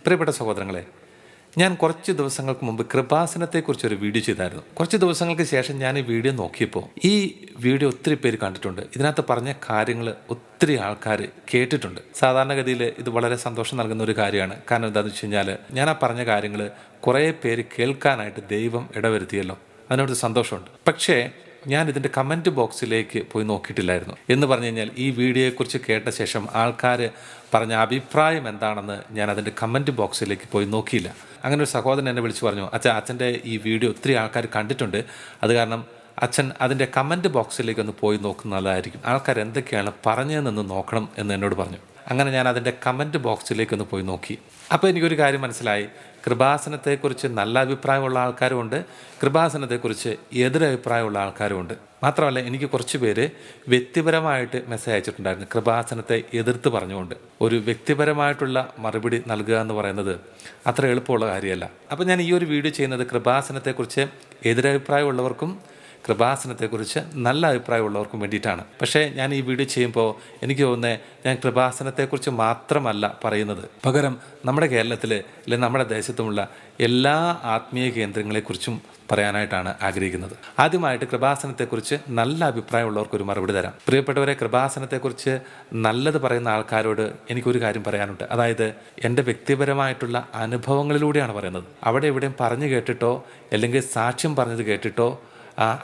പ്രിയപ്പെട്ട സഹോദരങ്ങളെ, ഞാൻ കുറച്ച് ദിവസങ്ങൾക്ക് മുമ്പ് കൃപാസനത്തെക്കുറിച്ചൊരു വീഡിയോ ചെയ്തായിരുന്നു. കുറച്ച് ദിവസങ്ങൾക്ക് ശേഷം ഞാൻ ഈ വീഡിയോ നോക്കിയപ്പോൾ ഈ വീഡിയോ ഒത്തിരി പേര് കണ്ടിട്ടുണ്ട്. ഇതിനകത്ത് പറഞ്ഞ കാര്യങ്ങൾ ഒത്തിരി ആൾക്കാർ കേട്ടിട്ടുണ്ട്. സാധാരണഗതിയിൽ ഇത് വളരെ സന്തോഷം നൽകുന്ന ഒരു കാര്യമാണ്. കാരണം എന്താണെന്ന് വെച്ച് കഴിഞ്ഞാൽ ഞാൻ ആ പറഞ്ഞ കാര്യങ്ങൾ കുറേ പേര് കേൾക്കാനായിട്ട് ദൈവം ഇടവരുത്തിയല്ലോ, അതിനോട് സന്തോഷമുണ്ട്. പക്ഷേ ഞാൻ ഇതിൻ്റെ കമൻറ്റ് ബോക്സിലേക്ക് പോയി നോക്കിയിട്ടില്ലായിരുന്നു. എന്ന് പറഞ്ഞു കഴിഞ്ഞാൽ ഈ വീഡിയോയെക്കുറിച്ച് കേട്ട ശേഷം ആൾക്കാർ പറഞ്ഞ അഭിപ്രായം എന്താണെന്ന് ഞാൻ അതിൻ്റെ കമൻറ്റ് ബോക്സിലേക്ക് പോയി നോക്കിയില്ല. അങ്ങനെ ഒരു സഹോദരൻ എന്നെ വിളിച്ച് പറഞ്ഞു, അച്ഛൻ്റെ ഈ വീഡിയോ ഒത്തിരി ആൾക്കാർ കണ്ടിട്ടുണ്ട്, അത് കാരണം അച്ഛൻ അതിൻ്റെ കമൻറ്റ് ബോക്സിലേക്ക് ഒന്ന് പോയി നോക്കുന്നതായിരിക്കും, ആൾക്കാർ എന്തൊക്കെയാണ് പറഞ്ഞതെന്ന് നോക്കണം എന്ന് എന്നോട് പറഞ്ഞു. അങ്ങനെ ഞാൻ അതിൻ്റെ കമൻറ്റ് ബോക്സിലേക്കൊന്ന് പോയി നോക്കി. അപ്പോൾ എനിക്കൊരു കാര്യം മനസ്സിലായി. കൃപാസനത്തെക്കുറിച്ച് നല്ല അഭിപ്രായമുള്ള ആൾക്കാരുമുണ്ട്, കൃപാസനത്തെക്കുറിച്ച് എതിരഭിപ്രായമുള്ള ആൾക്കാരുമുണ്ട്. മാത്രമല്ല, എനിക്ക് കുറച്ച് പേര് വ്യക്തിപരമായിട്ട് മെസ്സേജ് അയച്ചിട്ടുണ്ടായിരുന്നു കൃപാസനത്തെ എതിർത്ത് പറഞ്ഞുകൊണ്ട്. ഒരു വ്യക്തിപരമായിട്ടുള്ള മറുപടി നൽകുക എന്ന് പറയുന്നത് അത്ര എളുപ്പമുള്ള കാര്യമല്ല. അപ്പോൾ ഞാൻ ഈ ഒരു വീഡിയോ ചെയ്യുന്നത് കൃപാസനത്തെക്കുറിച്ച് എതിരഭിപ്രായമുള്ളവർക്കും കൃപാസനത്തെക്കുറിച്ച് നല്ല അഭിപ്രായമുള്ളവർക്കും വേണ്ടിയിട്ടാണ്. പക്ഷേ ഞാൻ ഈ വീഡിയോ ചെയ്യുമ്പോൾ എനിക്ക് തോന്നുന്നത് ഞാൻ കൃപാസനത്തെക്കുറിച്ച് മാത്രമല്ല പറയുന്നത്, പകരം നമ്മുടെ കേരളത്തിൽ അല്ലെങ്കിൽ നമ്മുടെ ദേശത്തുമുള്ള എല്ലാ ആത്മീയ കേന്ദ്രങ്ങളെക്കുറിച്ചും പറയാനായിട്ടാണ് ആഗ്രഹിക്കുന്നത്. ആദ്യമായിട്ട് കൃപാസനത്തെക്കുറിച്ച് നല്ല അഭിപ്രായമുള്ളവർക്കൊരു മറുപടി തരാം. പ്രിയപ്പെട്ടവരെ, കൃപാസനത്തെക്കുറിച്ച് നല്ലത് പറയുന്ന ആൾക്കാരോട് എനിക്കൊരു കാര്യം പറയാനുണ്ട്. അതായത് എൻ്റെ വ്യക്തിപരമായിട്ടുള്ള അനുഭവങ്ങളിലൂടെയാണ് പറയുന്നത്. അവിടെ എവിടെയും പറഞ്ഞു കേട്ടിട്ടോ അല്ലെങ്കിൽ സാക്ഷ്യം പറഞ്ഞത് കേട്ടിട്ടോ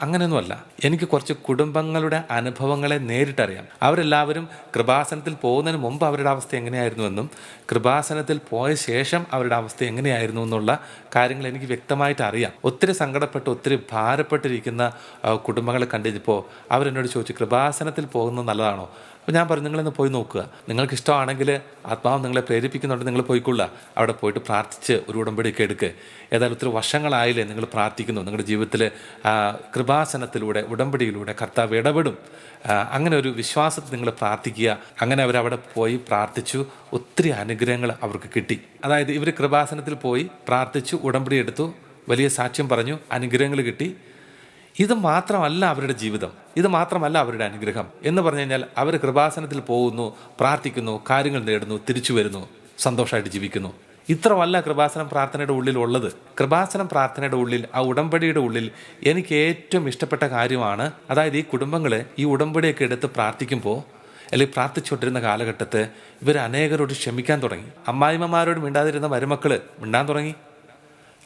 അങ്ങനെയൊന്നുമല്ല. എനിക്ക് കുറച്ച് കുടുംബങ്ങളുടെ അനുഭവങ്ങളെ നേരിട്ടറിയാം. അവരെല്ലാവരും കൃപാസനത്തിൽ പോകുന്നതിന് മുമ്പ് അവരുടെ അവസ്ഥ എങ്ങനെയായിരുന്നുവെന്നും കൃപാസനത്തിൽ പോയ ശേഷം അവരുടെ അവസ്ഥ എങ്ങനെയായിരുന്നു എന്നുള്ള കാര്യങ്ങൾ എനിക്ക് വ്യക്തമായിട്ട് അറിയാം. ഒത്തിരി സങ്കടപ്പെട്ട് ഒത്തിരി ഭാരപ്പെട്ടിരിക്കുന്ന കുടുംബങ്ങളെ കണ്ടിപ്പോൾ അവരെന്നോട് ചോദിച്ചു, കൃപാസനത്തിൽ പോകുന്നത് നല്ലതാണോ? അപ്പോൾ ഞാൻ പറഞ്ഞു, നിങ്ങളിന്ന് പോയി നോക്കുക. നിങ്ങൾക്ക് ഇഷ്ടമാണെങ്കിൽ, ആത്മാവ് നിങ്ങളെ പ്രേരിപ്പിക്കുന്നുണ്ട്, നിങ്ങൾ പോയിക്കൊള്ളുക. അവിടെ പോയിട്ട് പ്രാർത്ഥിച്ച് ഒരു ഉടമ്പടിയൊക്കെ എടുക്കുക. ഏതായാലും ഒത്തിരി വർഷങ്ങളായില്ലേ നിങ്ങൾ പ്രാർത്ഥിക്കുന്നു. നിങ്ങളുടെ ജീവിതത്തിൽ കൃപാസനത്തിലൂടെ ഉടമ്പടിയിലൂടെ കർത്താവ് ഇടപെടും. അങ്ങനെ ഒരു വിശ്വാസത്തിൽ നിങ്ങൾ പ്രാർത്ഥിക്കുക. അങ്ങനെ അവരവിടെ പോയി പ്രാർത്ഥിച്ചു. ഒത്തിരി അനുഗ്രഹങ്ങൾ അവർക്ക് കിട്ടി. അതായത് ഇവർ കൃപാസനത്തിൽ പോയി പ്രാർത്ഥിച്ചു, ഉടമ്പടി എടുത്തു, വലിയ സാക്ഷ്യം പറഞ്ഞു, അനുഗ്രഹങ്ങൾ കിട്ടി. ഇത് മാത്രമല്ല അവരുടെ ജീവിതം, ഇത് മാത്രമല്ല അവരുടെ അനുഗ്രഹം എന്ന് പറഞ്ഞു കഴിഞ്ഞാൽ അവർ കൃപാസനത്തിൽ പോകുന്നു, പ്രാർത്ഥിക്കുന്നു, കാര്യങ്ങൾ നേടുന്നു, തിരിച്ചു വരുന്നു, സന്തോഷമായിട്ട് ജീവിക്കുന്നു. ഇത്രമല്ല കൃപാസനം പ്രാർത്ഥനയുടെ ഉള്ളിൽ ഉള്ളത്. കൃപാസനം പ്രാർത്ഥനയുടെ ഉള്ളിൽ, ആ ഉടമ്പടിയുടെ ഉള്ളിൽ എനിക്ക് ഏറ്റവും ഇഷ്ടപ്പെട്ട കാര്യമാണ്, അതായത് ഈ കുടുംബങ്ങൾ ഈ ഉടമ്പടിയൊക്കെ എടുത്ത് പ്രാർത്ഥിക്കുമ്പോൾ അല്ലെങ്കിൽ പ്രാർത്ഥിച്ചുകൊണ്ടിരുന്ന കാലഘട്ടത്ത് ഇവർ അനേകരോട് ക്ഷമിക്കാൻ തുടങ്ങി. അമ്മായിമ്മമാരോട് മിണ്ടാതിരുന്ന മരുമക്കൾ മിണ്ടാൻ തുടങ്ങി.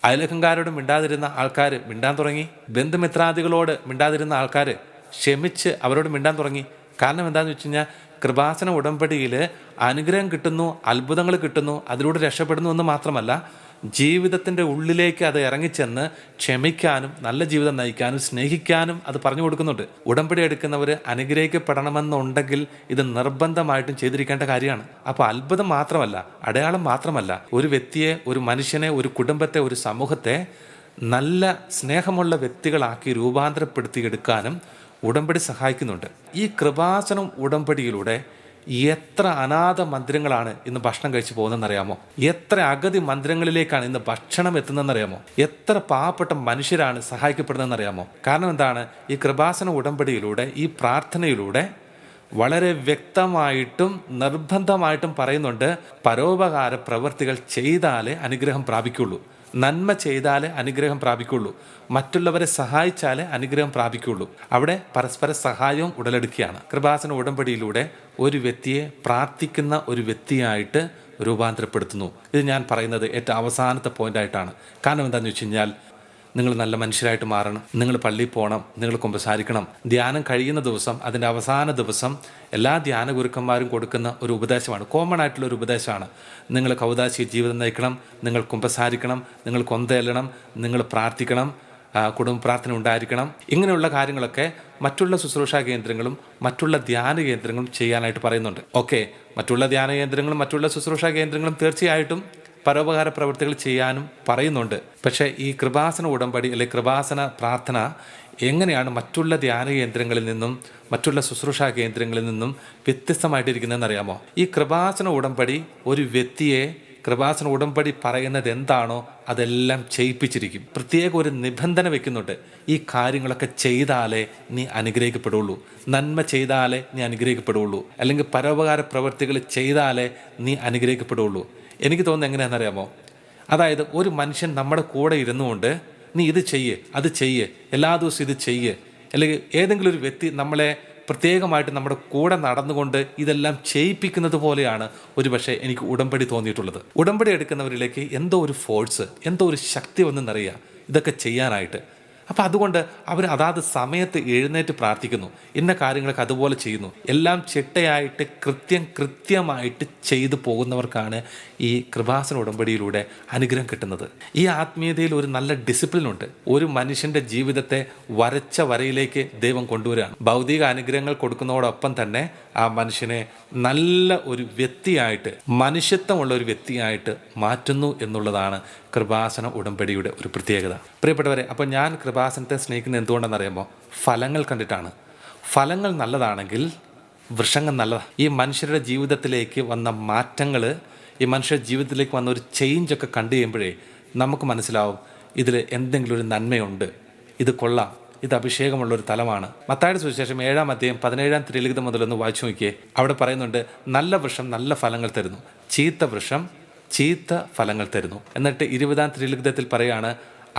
അയലക്കംകാരോട് മിണ്ടാതിരുന്ന ആൾക്കാർ മിണ്ടാൻ തുടങ്ങി. ബന്ധുമിത്രാദികളോട് മിണ്ടാതിരുന്ന ആൾക്കാർ ക്ഷമിച്ച് അവരോട് മിണ്ടാൻ തുടങ്ങി. കാരണം എന്താണെന്ന് വെച്ച് കഴിഞ്ഞാൽ കൃപാസന ഉടമ്പടിയിൽ അനുഗ്രഹം കിട്ടുന്നു, അത്ഭുതങ്ങൾ കിട്ടുന്നു, അതിലൂടെ രക്ഷപ്പെടുന്നു എന്ന് മാത്രമല്ല, ജീവിതത്തിൻ്റെ ഉള്ളിലേക്ക് അത് ഇറങ്ങിച്ചെന്ന് ക്ഷമിക്കാനും നല്ല ജീവിതം നയിക്കാനും സ്നേഹിക്കാനും അത് പറഞ്ഞു കൊടുക്കുന്നുണ്ട്. ഉടമ്പടി എടുക്കുന്നവർ അനുഗ്രഹിക്കപ്പെടണമെന്നുണ്ടെങ്കിൽ ഇത് നിർബന്ധമായിട്ടും ചെയ്തിരിക്കേണ്ട കാര്യമാണ്. അപ്പോൾ അത്ഭുതം മാത്രമല്ല, അടയാളം മാത്രമല്ല, ഒരു വ്യക്തിയെ, ഒരു മനുഷ്യനെ, ഒരു കുടുംബത്തെ, ഒരു സമൂഹത്തെ നല്ല സ്നേഹമുള്ള വ്യക്തികളാക്കി രൂപാന്തരപ്പെടുത്തിയെടുക്കാനും ഉടമ്പടി സഹായിക്കുന്നുണ്ട്. ഈ കൃപാസനം ഉടമ്പടിയിലൂടെ എത്ര അനാഥ മന്ദിരങ്ങളാണ് ഇന്ന് ഭക്ഷണം കഴിച്ച് പോകുന്നതെന്നറിയാമോ? എത്ര അഗതി മന്ദിരങ്ങളിലേക്കാണ് ഇന്ന് ഭക്ഷണം എത്തുന്നതെന്നറിയാമോ? എത്ര പാവപ്പെട്ട മനുഷ്യരാണ് സഹായിക്കപ്പെടുന്നതെന്നറിയാമോ? കാരണം എന്താണ്? ഈ കൃപാസന ഉടമ്പടിയിലൂടെ, ഈ പ്രാർത്ഥനയിലൂടെ വളരെ വ്യക്തമായിട്ടും നിർബന്ധമായിട്ടും പറയുന്നുണ്ട്, പരോപകാര പ്രവൃത്തികൾ ചെയ്താലേ അനുഗ്രഹം പ്രാപിക്കുള്ളൂ, നന്മ ചെയ്താലേ അനുഗ്രഹം പ്രാപിക്കുള്ളൂ, മറ്റുള്ളവരെ സഹായിച്ചാലേ അനുഗ്രഹം പ്രാപിക്കുള്ളൂ. അവിടെ പരസ്പര സഹായവും ഉടലെടുക്കുകയാണ്. കൃപാസന ഉടമ്പടിയിലൂടെ ഒരു വ്യക്തിയെ പ്രാർത്ഥിക്കുന്ന ഒരു വ്യക്തിയായിട്ട് രൂപാന്തരപ്പെടുത്തുന്നു. ഇത് ഞാൻ പറയുന്നത് ഏറ്റവും അവസാനത്തെ പോയിൻ്റായിട്ടാണ്. കാരണം എന്താണെന്ന് വെച്ച് കഴിഞ്ഞാൽ, നിങ്ങൾ നല്ല മനുഷ്യരായിട്ട് മാറണം, നിങ്ങൾ പള്ളിയിൽ പോകണം, നിങ്ങൾ കുമ്പസാരിക്കണം. ധ്യാനം കഴിയുന്ന ദിവസം, അതിൻ്റെ അവസാന ദിവസം എല്ലാ ധ്യാന ഗുരുക്കന്മാരും കൊടുക്കുന്ന ഒരു ഉപദേശമാണ്, കോമൺ ആയിട്ടുള്ള ഒരു ഉപദേശമാണ്. നിങ്ങൾ കൗദാശി ജീവിതം നയിക്കണം, നിങ്ങൾ കുമ്പസാരിക്കണം, നിങ്ങൾ കൊന്തയെല്ലണം, നിങ്ങൾ പ്രാർത്ഥിക്കണം, കുടുംബ പ്രാർത്ഥന ഉണ്ടായിരിക്കണം. ഇങ്ങനെയുള്ള കാര്യങ്ങളൊക്കെ മറ്റുള്ള ശുശ്രൂഷാ കേന്ദ്രങ്ങളും മറ്റുള്ള ധ്യാന കേന്ദ്രങ്ങളും ചെയ്യാനായിട്ട് പറയുന്നുണ്ട്. ഓക്കെ, മറ്റുള്ള ധ്യാന കേന്ദ്രങ്ങളും മറ്റുള്ള ശുശ്രൂഷാ കേന്ദ്രങ്ങളും തീർച്ചയായിട്ടും പരോപകാര പ്രവൃത്തികൾ ചെയ്യാനും പറയുന്നുണ്ട്. പക്ഷേ ഈ കൃപാസന ഉടമ്പടി അല്ലെങ്കിൽ കൃപാസന പ്രാർത്ഥന എങ്ങനെയാണ് മറ്റുള്ള ധ്യാന കേന്ദ്രങ്ങളിൽ നിന്നും മറ്റുള്ള ശുശ്രൂഷാ കേന്ദ്രങ്ങളിൽ നിന്നും വ്യത്യസ്തമായിട്ടിരിക്കുന്നതെന്ന് അറിയാമോ? ഈ കൃപാസന ഉടമ്പടി ഒരു വ്യക്തിയെ, കൃപാസന ഉടമ്പടി പറയുന്നത് എന്താണോ അതെല്ലാം ചെയ്യിപ്പിച്ചിരിക്കും. പ്രത്യേക ഒരു നിബന്ധന വെക്കുന്നുണ്ട്, ഈ കാര്യങ്ങളൊക്കെ ചെയ്താലേ നീ അനുഗ്രഹിക്കപ്പെടുള്ളൂ, നന്മ ചെയ്താലേ നീ അനുഗ്രഹിക്കപ്പെടുള്ളൂ, അല്ലെങ്കിൽ പരോപകാര പ്രവൃത്തികൾ ചെയ്താലേ നീ അനുഗ്രഹിക്കപ്പെടുള്ളൂ. എനിക്ക് തോന്നുന്നത് എങ്ങനെയാണെന്നറിയാമോ? അതായത് ഒരു മനുഷ്യൻ നമ്മുടെ കൂടെ ഇരുന്നുകൊണ്ട് നീ ഇത് ചെയ്യ്, അത് ചെയ്യ്, എല്ലാ ദിവസവും ഇത് ചെയ്യ്, അല്ലെങ്കിൽ ഏതെങ്കിലും ഒരു വ്യക്തി നമ്മളെ പ്രത്യേകമായിട്ട് നമ്മുടെ കൂടെ നടന്നുകൊണ്ട് ഇതെല്ലാം ചെയ്യിപ്പിക്കുന്നത് പോലെയാണ് ഒരുപക്ഷെ എനിക്ക് ഉടമ്പടി തോന്നിയിട്ടുള്ളത്. ഉടമ്പടി എടുക്കുന്നവരിലേക്ക് എന്തോ ഒരു ഫോഴ്സ്, എന്തോ ഒരു ശക്തി വന്നെന്നറിയുക ഇതൊക്കെ ചെയ്യാനായിട്ട്. അപ്പം അതുകൊണ്ട് അവർ അതാത് സമയത്ത് എഴുന്നേറ്റ് പ്രാർത്ഥിക്കുന്നു, ഇന്ന കാര്യങ്ങളൊക്കെ അതുപോലെ ചെയ്യുന്നു. എല്ലാം ചിട്ടയായിട്ട് കൃത്യമായിട്ട് ചെയ്തു പോകുന്നവർക്കാണ് ഈ കൃപാസന ഉടമ്പടിയിലൂടെ അനുഗ്രഹം കിട്ടുന്നത്. ഈ ആത്മീയതയിൽ ഒരു നല്ല ഡിസിപ്ലിനുണ്ട്. ഒരു മനുഷ്യൻ്റെ ജീവിതത്തെ വരച്ച വരയിലേക്ക് ദൈവം കൊണ്ടുവരികയാണ്. ഭൗതിക അനുഗ്രഹങ്ങൾ കൊടുക്കുന്നതോടൊപ്പം തന്നെ ആ മനുഷ്യനെ നല്ല ഒരു വ്യക്തിയായിട്ട്, മനുഷ്യത്വമുള്ള ഒരു വ്യക്തിയായിട്ട് മാറ്റുന്നു എന്നുള്ളതാണ് കൃപാസന ഉടമ്പടിയുടെ ഒരു പ്രത്യേകത. പ്രിയപ്പെട്ടവരെ, അപ്പോൾ ഞാൻ കൃപാസനത്തെ സ്നേഹിക്കുന്നത് എന്തുകൊണ്ടെന്നറിയുമ്പോൾ ഫലങ്ങൾ കണ്ടിട്ടാണ്. ഫലങ്ങൾ നല്ലതാണെങ്കിൽ വൃക്ഷങ്ങൾ നല്ലതാണ്. ഈ മനുഷ്യരുടെ ജീവിതത്തിലേക്ക് വന്ന മാറ്റങ്ങൾ, ഈ മനുഷ്യരുടെ ജീവിതത്തിലേക്ക് വന്ന ഒരു ചേഞ്ചൊക്കെ കണ്ടു കഴിയുമ്പോഴേ നമുക്ക് മനസ്സിലാവും ഇതിൽ എന്തെങ്കിലും ഒരു നന്മയുണ്ട്, ഇത് കൊള്ളാം, ഇത് അഭിഷേകമുള്ളൊരു തലമാണ്. മത്തായിയുടെ സുവിശേഷം 7-ാം അധ്യായം 17-ാം തിരുലിഖിതം മുതലൊന്ന് വായിച്ചു നോക്കിയേ. അവിടെ പറയുന്നുണ്ട്, നല്ല വൃക്ഷം നല്ല ഫലങ്ങൾ തരുന്നു, ചീത്ത വൃക്ഷം ചീത്ത ഫലങ്ങൾ തരുന്നു. എന്നിട്ട് 20-ാം തിരുലിഖിതത്തിൽ പറയാണ്,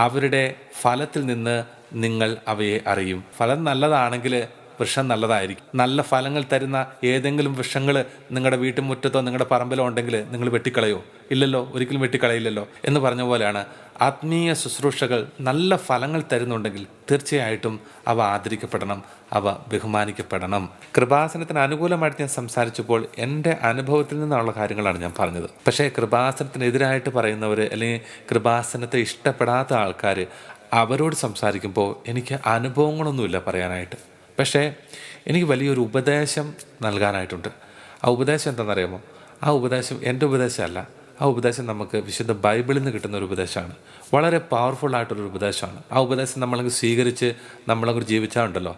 അവരുടെ ഫലത്തിൽ നിന്ന് നിങ്ങൾ അവയെ അറിയും. ഫലം നല്ലതാണെങ്കിൽ വൃക്ഷം നല്ലതായിരിക്കും. നല്ല ഫലങ്ങൾ തരുന്ന ഏതെങ്കിലും വൃക്ഷങ്ങൾ നിങ്ങളുടെ വീട്ടുമുറ്റത്തോ നിങ്ങളുടെ പറമ്പിലോ ഉണ്ടെങ്കിൽ നിങ്ങൾ വെട്ടിക്കളയോ? ഇല്ലല്ലോ, ഒരിക്കലും വെട്ടിക്കളയില്ലല്ലോ. എന്ന് പറഞ്ഞ പോലെയാണ് ആത്മീയ ശുശ്രൂഷകൾ നല്ല ഫലങ്ങൾ തരുന്നുണ്ടെങ്കിൽ തീർച്ചയായിട്ടും അവ ആദരിക്കപ്പെടണം, അവ ബഹുമാനിക്കപ്പെടണം. കൃപാസനത്തിന് അനുകൂലമായിട്ട് ഞാൻ സംസാരിച്ചപ്പോൾ എൻ്റെ അനുഭവത്തിൽ നിന്നുള്ള കാര്യങ്ങളാണ് ഞാൻ പറഞ്ഞത്. പക്ഷേ കൃപാസനത്തിനെതിരായിട്ട് പറയുന്നവർ, അല്ലെങ്കിൽ കൃപാസനത്തെ ഇഷ്ടപ്പെടാത്ത ആൾക്കാർ, അവരോട് സംസാരിക്കുമ്പോൾ എനിക്ക് അനുഭവങ്ങളൊന്നുമില്ല പറയാനായിട്ട്. പക്ഷേ എനിക്ക് വലിയൊരു ഉപദേശം നൽകാനായിട്ടുണ്ട്. ആ ഉപദേശം എന്താണെന്നറിയാമോ? ആ ഉപദേശം എൻ്റെ ഉപദേശമല്ല. ആ ഉപദേശം നമുക്ക് വിശുദ്ധ ബൈബിളിൽ നിന്ന് കിട്ടുന്ന ഒരു ഉപദേശമാണ്. വളരെ പവർഫുള്ളായിട്ടൊരു ഉപദേശമാണ്. ആ ഉപദേശം നമ്മളങ്ങ് സ്വീകരിച്ച് നമ്മളങ്ങ് ജീവിച്ചാൽ ഉണ്ടല്ലോ,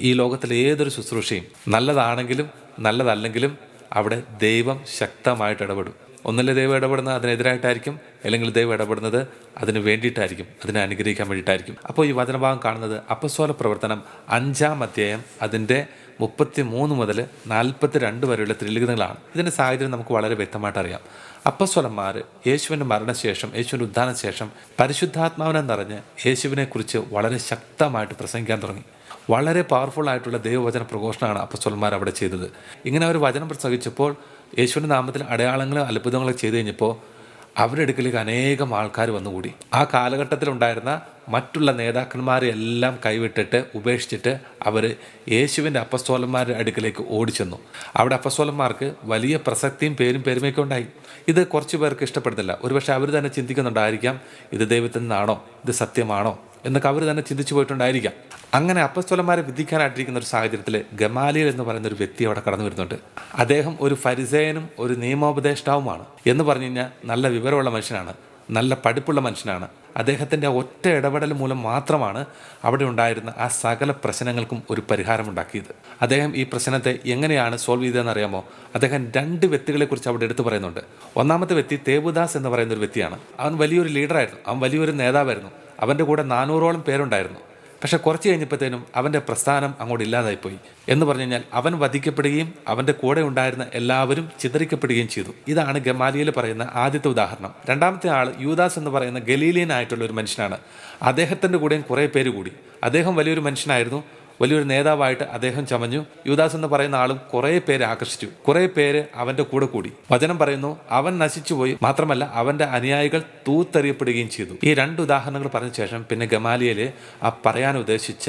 ഈ ലോകത്തിലെ ഏതൊരു ശുശ്രൂഷയും നല്ലതാണെങ്കിലും നല്ലതല്ലെങ്കിലും അവിടെ ദൈവം ശക്തമായിട്ട് ഇടപെടും. ഒന്നല്ലേ ദൈവം ഇടപെടുന്നത് അതിനെതിരായിട്ടായിരിക്കും, അല്ലെങ്കിൽ ദൈവം ഇടപെടുന്നത് അതിന് വേണ്ടിയിട്ടായിരിക്കും, അതിനെ അനുഗ്രഹിക്കാൻ വേണ്ടിയിട്ടായിരിക്കും. അപ്പോൾ ഈ വചനഭാഗം കാണുന്നത് അപ്പസ്തോല പ്രവർത്തനം 5-ാം അധ്യായം അതിൻ്റെ 33 മുതൽ 42 വരെയുള്ള തിരുലിഖിതങ്ങളാണ്. ഇതിൻ്റെ സാഹചര്യം നമുക്ക് വളരെ വ്യക്തമായിട്ട് അറിയാം. അപ്പസ്തോലന്മാർ യേശുവിൻ്റെ മരണശേഷം, യേശുവിൻ്റെ ഉത്ഥാനശേഷം പരിശുദ്ധാത്മാവിനെ നിറഞ്ഞ് യേശുവിനെക്കുറിച്ച് വളരെ ശക്തമായിട്ട് പ്രസംഗിക്കാൻ തുടങ്ങി. വളരെ പവർഫുള്ളായിട്ടുള്ള ദൈവവചന പ്രഘോഷണമാണ് അപ്പസ്തോലന്മാർ അവിടെ ചെയ്തത്. ഇങ്ങനെ അവർ വചനം പ്രസംഗിച്ചപ്പോൾ, യേശുവിൻ്റെ നാമത്തിൽ അടയാളങ്ങളും അത്ഭുതങ്ങളൊക്കെ ചെയ്തു കഴിഞ്ഞപ്പോൾ അവരുടെ അടുക്കലേക്ക് അനേകം ആൾക്കാർ വന്നുകൂടി. ആ കാലഘട്ടത്തിലുണ്ടായിരുന്ന മറ്റുള്ള നേതാക്കന്മാരെ എല്ലാം കൈവിട്ടിട്ട് ഉപേക്ഷിച്ചിട്ട് അവർ യേശുവിൻ്റെ അപ്പസ്തോലന്മാരുടെ അടുക്കലേക്ക് ഓടിച്ചെന്നു. അവിടെ അപ്പസ്തോലന്മാർക്ക് വലിയ പ്രസക്തിയും പേരും പെരുമയൊക്കെ ഉണ്ടായി. ഇത് കുറച്ച് പേർക്ക് ഇഷ്ടപ്പെടുന്നില്ല. ഒരുപക്ഷെ അവർ തന്നെ ചിന്തിക്കുന്നുണ്ടായിരിക്കാം, ഇത് ദൈവത്തിൽ നിന്നാണോ, ഇത് സത്യമാണോ എന്നൊക്കെ അവർ തന്നെ ചിന്തിച്ചു പോയിട്ടുണ്ടായിരിക്കാം. അങ്ങനെ അപ്പസ്തോലന്മാരെ വിധിക്കാനായിട്ടിരിക്കുന്ന ഒരു സാഹചര്യത്തിൽ ഗമാലിയേൽ എന്ന് പറയുന്ന ഒരു വ്യക്തി അവിടെ കടന്നു വരുന്നുണ്ട്. അദ്ദേഹം ഒരു ഫരിസേയനും ഒരു നിയമോപദേഷ്ടാവുമാണ്. എന്ന് പറഞ്ഞു കഴിഞ്ഞാൽ നല്ല വിവരമുള്ള മനുഷ്യനാണ്, നല്ല പഠിപ്പുള്ള മനുഷ്യനാണ്. അദ്ദേഹത്തിൻ്റെ ഒറ്റ ഇടപെടൽ മൂലം മാത്രമാണ് അവിടെ ഉണ്ടായിരുന്ന ആ സകല പ്രശ്നങ്ങൾക്കും ഒരു പരിഹാരമുണ്ടാക്കിയത്. അദ്ദേഹം ഈ പ്രശ്നത്തെ എങ്ങനെയാണ് സോൾവ് ചെയ്തതെന്ന് അറിയാമോ? അദ്ദേഹം 2 വ്യക്തികളെക്കുറിച്ച് അവിടെ എടുത്തു പറയുന്നുണ്ട്. ഒന്നാമത്തെ വ്യക്തി തേവുദാസ് എന്ന് പറയുന്ന ഒരു വ്യക്തിയാണ്. അവൻ വലിയൊരു ലീഡറായിരുന്നു, അവൻ വലിയൊരു നേതാവായിരുന്നു. അവൻ്റെ കൂടെ 400ഓളം പേരുണ്ടായിരുന്നു. പക്ഷെ കുറച്ച് കഴിഞ്ഞപ്പോഴത്തേനും അവൻ്റെ പ്രസ്ഥാനം അങ്ങോട്ട് ഇല്ലാതായിപ്പോയി. എന്ന് പറഞ്ഞു കഴിഞ്ഞാൽ അവൻ വധിക്കപ്പെടുകയും അവൻ്റെ കൂടെ ഉണ്ടായിരുന്ന എല്ലാവരും ചിതറിക്കപ്പെടുകയും ചെയ്തു. ഇതാണ് ഗമാലിയേൽ പറയുന്ന ആദ്യത്തെ ഉദാഹരണം. രണ്ടാമത്തെ ആൾ യൂദാസ് എന്ന് പറയുന്ന ഗലീലിയനായിട്ടുള്ള ഒരു മനുഷ്യനാണ്. അദ്ദേഹത്തിൻ്റെ കൂടെയും കുറേ പേര് കൂടി. അദ്ദേഹം വലിയൊരു മനുഷ്യനായിരുന്നു, വലിയൊരു നേതാവായിട്ട് അദ്ദേഹം ചമഞ്ഞു. യൂദാസ് എന്ന് പറയുന്ന ആളും കുറേ പേരെ ആകർഷിച്ചു, കുറേ പേര് അവൻ്റെ കൂടെ കൂടി. വചനം പറയുന്നു, അവൻ നശിച്ചുപോയി, മാത്രമല്ല അവൻ്റെ അനുയായികൾ തൂത്തെറിയപ്പെടുകയും ചെയ്തു. ഈ 2 ഉദാഹരണങ്ങൾ പറഞ്ഞ ശേഷം പിന്നെ ഗമാലിയേൽ ആ പറയാൻ ഉദ്ദേശിച്ച,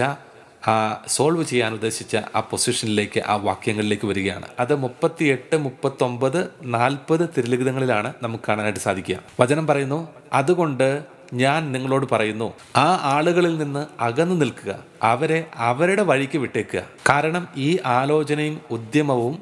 ആ സോൾവ് ചെയ്യാൻ ഉദ്ദേശിച്ച ആ പൊസിഷനിലേക്ക്, ആ വാക്യങ്ങളിലേക്ക് വരികയാണ്. അത് 38, 39, 40 തിരുലിഖിതങ്ങളിലാണ് നമുക്ക് കാണാനായിട്ട് സാധിക്കുക. വചനം പറയുന്നു, അതുകൊണ്ട് ഞാൻ നിങ്ങളോട് പറയുന്നു, ആ ആളുകളിൽ നിന്ന് അകന്നു നിൽക്കുക, അവരെ അവരുടെ വഴിക്ക് വിട്ടേക്കുക. കാരണം ഈ ആലോചനയും ഉദ്യമവും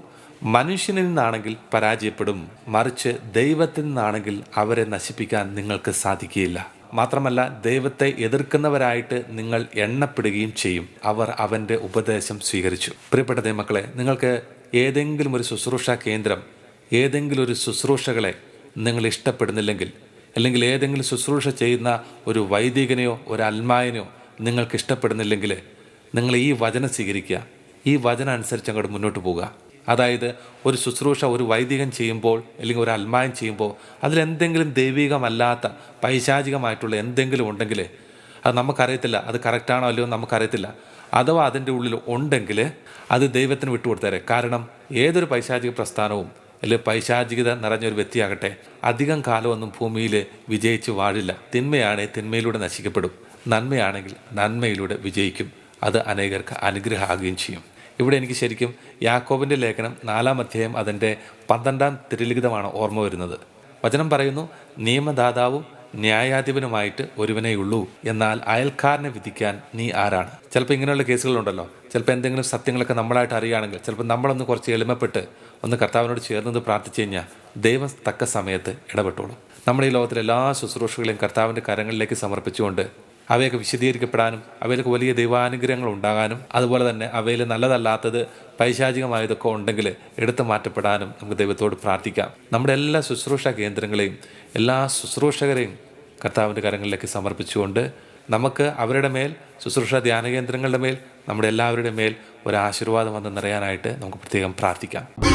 മനുഷ്യനിൽ നിന്നാണെങ്കിൽ പരാജയപ്പെടും, മറിച്ച് ദൈവത്തിൽ നിന്നാണെങ്കിൽ അവരെ നശിപ്പിക്കാൻ നിങ്ങൾക്ക് സാധിക്കുകയില്ല. മാത്രമല്ല ദൈവത്തെ എതിർക്കുന്നവരായിട്ട് നിങ്ങൾ എണ്ണപ്പെടുകയും ചെയ്യും. അവർ അവൻ്റെ ഉപദേശം സ്വീകരിച്ചു. പ്രിയപ്പെട്ട ദൈവമക്കളെ, നിങ്ങൾക്ക് ഏതെങ്കിലും ഒരു ശുശ്രൂഷ കേന്ദ്രം, ഏതെങ്കിലും ഒരു ശുശ്രൂഷകളെ നിങ്ങൾ ഇഷ്ടപ്പെടുന്നില്ലെങ്കിൽ, അല്ലെങ്കിൽ ഏതെങ്കിലും ശുശ്രൂഷ ചെയ്യുന്ന ഒരു വൈദികനെയോ ഒരു അൽമായനെയോ നിങ്ങൾക്ക് ഇഷ്ടപ്പെടുന്നില്ലെങ്കിൽ, നിങ്ങൾ ഈ വചനം സ്വീകരിക്കുക. ഈ വചനം അനുസരിച്ച് അങ്ങോട്ട് മുന്നോട്ട് പോവുക. അതായത് ഒരു ശുശ്രൂഷ ഒരു വൈദികൻ ചെയ്യുമ്പോൾ അല്ലെങ്കിൽ ഒരു അൽമായൻ ചെയ്യുമ്പോൾ അതിലെന്തെങ്കിലും ദൈവികമല്ലാത്ത പൈശാചികമായിട്ടുള്ള എന്തെങ്കിലും ഉണ്ടെങ്കിൽ അത് നമുക്കറിയത്തില്ല, അത് കറക്റ്റാണോ അല്ലയോ നമുക്കറിയത്തില്ല. അഥവാ അതിൻ്റെ ഉള്ളിൽ ഉണ്ടെങ്കിൽ അത് ദൈവത്തിന് വിട്ടുകൊടുത്തേരെ. കാരണം ഏതൊരു പൈശാചിക പ്രസ്ഥാനവും അല്ലെങ്കിൽ പൈശാചികത നിറഞ്ഞൊരു വ്യക്തിയാകട്ടെ അധികം കാലമൊന്നും ഭൂമിയിൽ വിജയിച്ച് വാഴില്ല. തിന്മയാണെങ്കിൽ തിന്മയിലൂടെ നശിക്കപ്പെടും, നന്മയാണെങ്കിൽ നന്മയിലൂടെ വിജയിക്കും. അത് അനേകർക്ക് അനുഗ്രഹമാകുകയും ചെയ്യും. ഇവിടെ എനിക്ക് ശരിക്കും യാക്കോബിൻ്റെ ലേഖനം 4-ാം അധ്യായം അതിൻ്റെ 12-ാം തിരുലിഖിതമാണ് ഓർമ്മ വരുന്നത്. വചനം പറയുന്നു, നിയമദാതാവും ന്യായാധിപനുമായിട്ട് ഒരുവനേയുള്ളൂ, എന്നാൽ അയൽക്കാരനെ വിധിക്കാൻ നീ ആരാണ്? ചിലപ്പോൾ ഇങ്ങനെയുള്ള കേസുകളുണ്ടല്ലോ. ചിലപ്പോൾ എന്തെങ്കിലും സത്യങ്ങളൊക്കെ നമ്മളായിട്ട് അറിയുകയാണെങ്കിൽ ചിലപ്പോൾ നമ്മളൊന്ന് കുറച്ച് എളിമപ്പെട്ട് ഒന്ന് കർത്താവിനോട് ചേർന്നത് പ്രാർത്ഥിച്ചു കഴിഞ്ഞാൽ ദൈവം തക്ക സമയത്ത് ഇടപെട്ടോളും. നമ്മുടെ ഈ ലോകത്തിലെ എല്ലാ ശുശ്രൂഷകളെയും കർത്താവിൻ്റെ കരങ്ങളിലേക്ക് സമർപ്പിച്ചുകൊണ്ട് അവയൊക്കെ വിശദീകരിക്കപ്പെടാനും അവയിലൊക്കെ വലിയ ദൈവാനുഗ്രഹങ്ങൾ ഉണ്ടാകാനും അതുപോലെ തന്നെ അവയിൽ നല്ലതല്ലാത്തത് പൈശാചികമായതൊക്കെ ഉണ്ടെങ്കിൽ എടുത്തു മാറ്റപ്പെടാനും നമുക്ക് ദൈവത്തോട് പ്രാർത്ഥിക്കാം. നമ്മുടെ എല്ലാ ശുശ്രൂഷ കേന്ദ്രങ്ങളെയും എല്ലാ ശുശ്രൂഷകരെയും കർത്താവിൻ്റെ കരങ്ങളിലേക്ക് സമർപ്പിച്ചുകൊണ്ട് നമുക്ക് അവരുടെ മേൽ, ശുശ്രൂഷ ധ്യാന കേന്ദ്രങ്ങളുടെ മേൽ, നമ്മുടെ എല്ലാവരുടെ മേൽ ഒരു ആശീർവാദം വന്ന് നിറയാനായിട്ട് നമുക്ക് പ്രത്യേകം പ്രാർത്ഥിക്കാം.